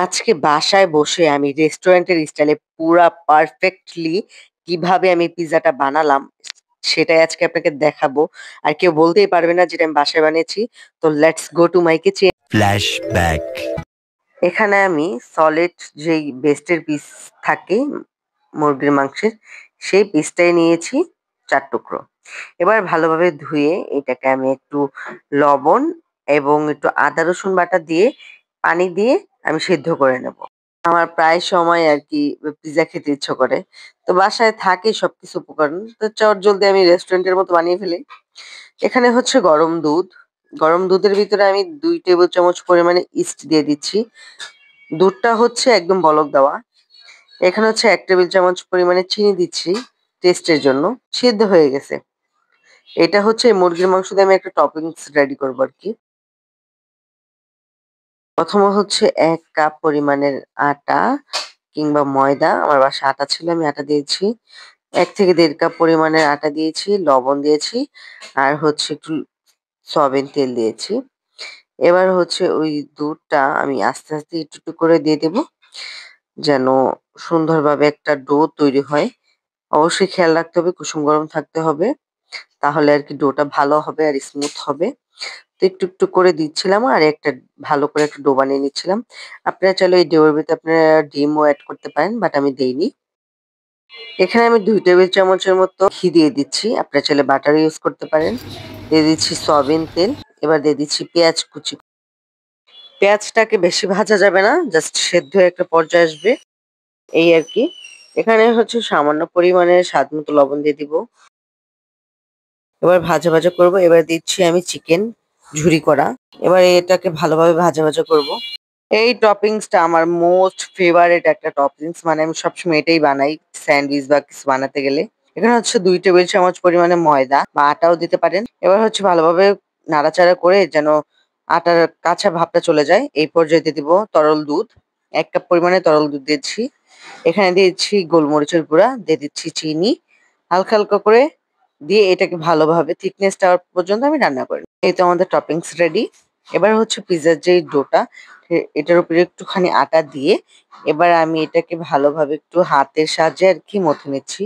আজকে বাসায় বসে আমি রেস্টুরেন্টের স্টাইলে পুরা পারফেক্টলি কিভাবে আমি পিজ্জাটা বানালাম সেটাই আজকে আপনাকে দেখাবো। আর কেউ বলতেই পারবে না যেটা আমি বাসায় বানিয়েছি। তো let's go to my kitchen. Flashback. এখানে আমি সলিড যেই বেস্টের পিস থাকে মুরগির মাংসের, সেই পিসটাই নিয়েছি ৪ টুকরো। এবার ভালোভাবে ধুয়ে এটাকে আমি একটু লবণ এবং একটু আদা রসুন বাটা দিয়ে পানি দিয়ে আমি সিদ্ধ করে নেব। আমার প্রায় সময় আরকি পিজ্জা খেতে ইচ্ছে করে। তো বাসায় থাকে সবকিছু উপকরণ। তো চটজলদি আমি রেস্টুরেন্টের মতো বানিয়ে ফেলি। এখানে হচ্ছে গরম দুধ। গরম দুধের ভিতরে আমি ২ টেবিল চামচ পরিমাণে ইস্ট দিয়ে দিচ্ছি। দুধটা হচ্ছে একদম বলক দেওয়া। এখানে হচ্ছে ১ টেবিল চামচ পরিমাণে চিনি দিচ্ছি টেস্টের জন্য। সিদ্ধ হয়ে গেছে। এটা হচ্ছে মুরগির মাংস দিয়ে আমি একটা টপিংস রেডি করবো আরকি। প্রথমে হচ্ছে ১ কাপ পরিমাণের আটা কিংবা ময়দা, আমার বাসায় আটা ছিল আমি আটা দিয়েছি। ১ থেকে ১.৫ কাপ পরিমাণের আটা দিয়েছি, লবণ দিয়েছি আর হচ্ছে একটু সয়াবিন তেল দিয়েছি। এবার হচ্ছে ওই দুধটা আমি আস্তে, আস্তে একটু, একটু করে দিয়ে দেবো যেন সুন্দরভাবে একটা ডো তৈরি হয়। অবশ্যই খেয়াল রাখতে হবে কুসুম গরম থাকতে হবে। তাহলে আরকি ডোটা ভালো হবে আর স্মুথ হবে। তো একটু, একটু করে দিচ্ছিলাম আর একটা ভালো করে একটা ডো বানিয়ে নিচ্ছিলাম। আপনারা চাইলে এই ডোর ভিতরে আপনারা ডিমও এড করতে পারেন, বাট আমি দেইনি। এখানে আমি ২ টেবিল চামচের মতো ঘি দিয়ে দিচ্ছি। আপনারা চাইলে বাটার ইউজ করতে পারেন। দিয়ে দিচ্ছি সয়াবিন তেল। এবার দিয়ে দিচ্ছি পেঁয়াজ কুচি। পেঁয়াজটাকে বেশি ভাজা যাবে না, জাস্ট সেদ্ধ হয়ে একটা পর্যায়ে আসবে, এই আরকি। এখানে হচ্ছে সামান্য পরিমাণে স্বাদ মতো লবণ দিয়ে দিব। এবার ভাজা, ভাজা করব। এবার দিচ্ছি আমি চিকেন ঝুরি করা। এবার এটাকে ভালোভাবে ভাজা, ভাজা করব। এই টপিংসটা আমার মোস্ট ফেভারিট একটা টপিংস। মানে আমি সবসময় এটাই বানাই স্যান্ডউইচ বা কিছু বানাতে গেলে। এখানে হচ্ছে ২ টেবিল চামচ পরিমাণে ময়দা বা আটাও দিতে পারেন। এবার হচ্ছে ভালোভাবে নাড়াচাড়া করে যেন আটার কাঁচা ভাবটা চলে যায়, এই পর্যায়ে দিয়ে দিব তরল দুধ। ১ কাপ পরিমাণে তরল দুধ দিয়েছি। এখানে দিয়েছি গোলমরিচের গুঁড়া, দিয়ে দিচ্ছি চিনি। হালকা, হালকা করে দিয়ে এটাকে ভালোভাবে থিকনেসটা হওয়া পর্যন্ত আমি রান্না করি। এই তো আমাদের টপিংস রেডি। এবার হচ্ছে পিজ্জার যেই ডোটা এটার উপরে একটুখানি আটা দিয়ে এবার আমি এটাকে ভালোভাবে একটু হাতের সাহায্যে আরকি মথে নিচ্ছি।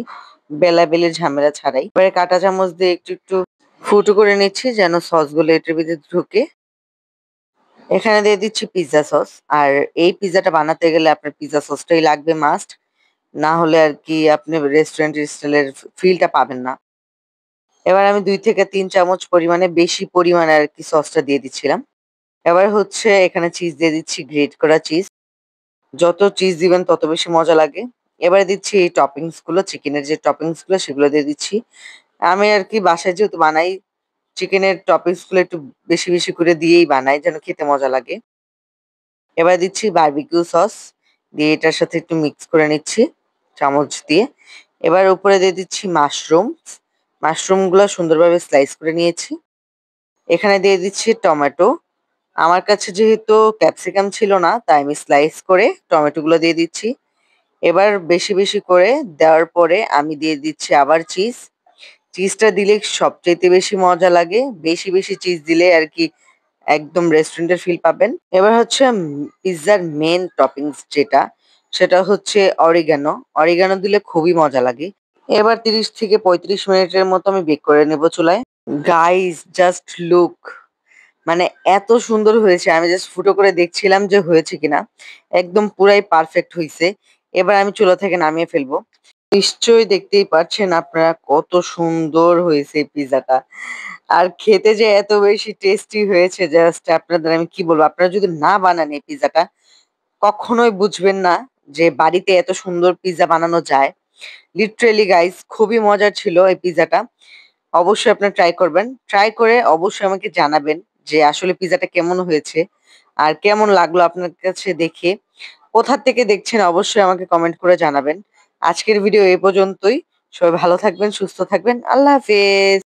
বেলাবেলির ঝামেলা ছাড়াই। এবারে কাঁটা চামচ দিয়ে একটু, একটু ফুটো করে নিচ্ছি যেন সসগুলো এটার ভিতরে ঢুকে। এখানে দিয়ে দিচ্ছি পিজ্জা সস। আর এই পিজ্জাটা বানাতে গেলে আপনার পিজ্জা সসটাই লাগবে মাস্ট। না হলে আরকি আপনি রেস্টুরেন্ট স্টাইলের ফিলটা পাবেন না। এবার আমি ২ থেকে ৩ চামচ পরিমাণে বেশি পরিমাণে আরকি সসটা দিয়ে দিচ্ছিলাম। এবার হচ্ছে এখানে চিজ দিয়ে দিচ্ছি, গ্রেট করা চিজ। যত চিজ দিবেন তত বেশি মজা লাগে। এবারে দিচ্ছি এই টপিংস গুলো, চিকেনের যে টপিংস গুলো সেগুলো দিয়ে দিচ্ছি। আমি আরকি বাসায় যেহেতু বানাই, চিকেনের টপিংস গুলো একটু বেশি, বেশি করে দিয়েই বানাই যেন খেতে মজা লাগে। এবার দিচ্ছি বারবিকিউ সস, দিয়ে এটার সাথে একটু মিক্স করে নিচ্ছি চামচ দিয়ে। এবার উপরে দিয়ে দিচ্ছি মাশরুম। মাশরুমগুলো সুন্দরভাবে স্লাইস করে নিয়েছি। এখানে দিয়ে দিচ্ছি টমেটো। আমার কাছে যেহেতু ক্যাপসিকাম ছিল না, তাই আমি স্লাইস করে টমেটোগুলো দিয়ে দিচ্ছি। এবার বেশি, বেশি করে দেওয়ার পরে আমি দিয়ে দিচ্ছি আবার চিজ। চিজটা দিলে সবচাইতে বেশি মজা লাগে। বেশি, বেশি চিজ দিলে আরকি একদম রেস্টুরেন্টের ফিল পাবেন। এবার হচ্ছে পিজ্জার মেইন টপিংস যেটা, সেটা হচ্ছে অরিগ্যানো। অরিগ্যানো দিলে খুবই মজা লাগে। এবার ৩০ থেকে ৩৫ মিনিটের মতো আমি বেক করে নেব চুলায়। গাইস জাস্ট লুক, মানে এত সুন্দর হয়েছে, আমি জাস্ট ফুটো করে দেখছিলাম যে হয়েছে কিনা। একদম পুরাই পারফেক্ট হইছে। এবার আমি চুলা থেকে নামিয়ে ফেলবো। নিশ্চয়ই দেখতেই পাচ্ছেন আপনারা কত সুন্দর হয়েছে এই পিজ্জাটা। আর খেতে যে এত বেশি টেস্টি হয়েছে জাস্ট আপনাদের আমি কি বলবো? আপনারা যদি না বানান এই পিজ্জাটা কখনোই বুঝবেন না যে বাড়িতে এত সুন্দর পিজ্জা বানানো যায়। লিটারেলি গাইস খুবই মজার ছিল এই পিজ্জাটা। অবশ্যই আপনারা ট্রাই করবেন। ট্রাই করে অবশ্যই আমাকে জানাবেন যে আসলে পিজ্জাটা কেমন হয়েছে? আর কেমন লাগলো আপনার কাছে দেখে? কোথা থেকে দেখছেন অবশ্যই আমাকে কমেন্ট করে জানাবেন। আজকের ভিডিও এ পর্যন্তই। সবাই ভালো থাকবেন, সুস্থ থাকবেন। আল্লাহ হাফেজ।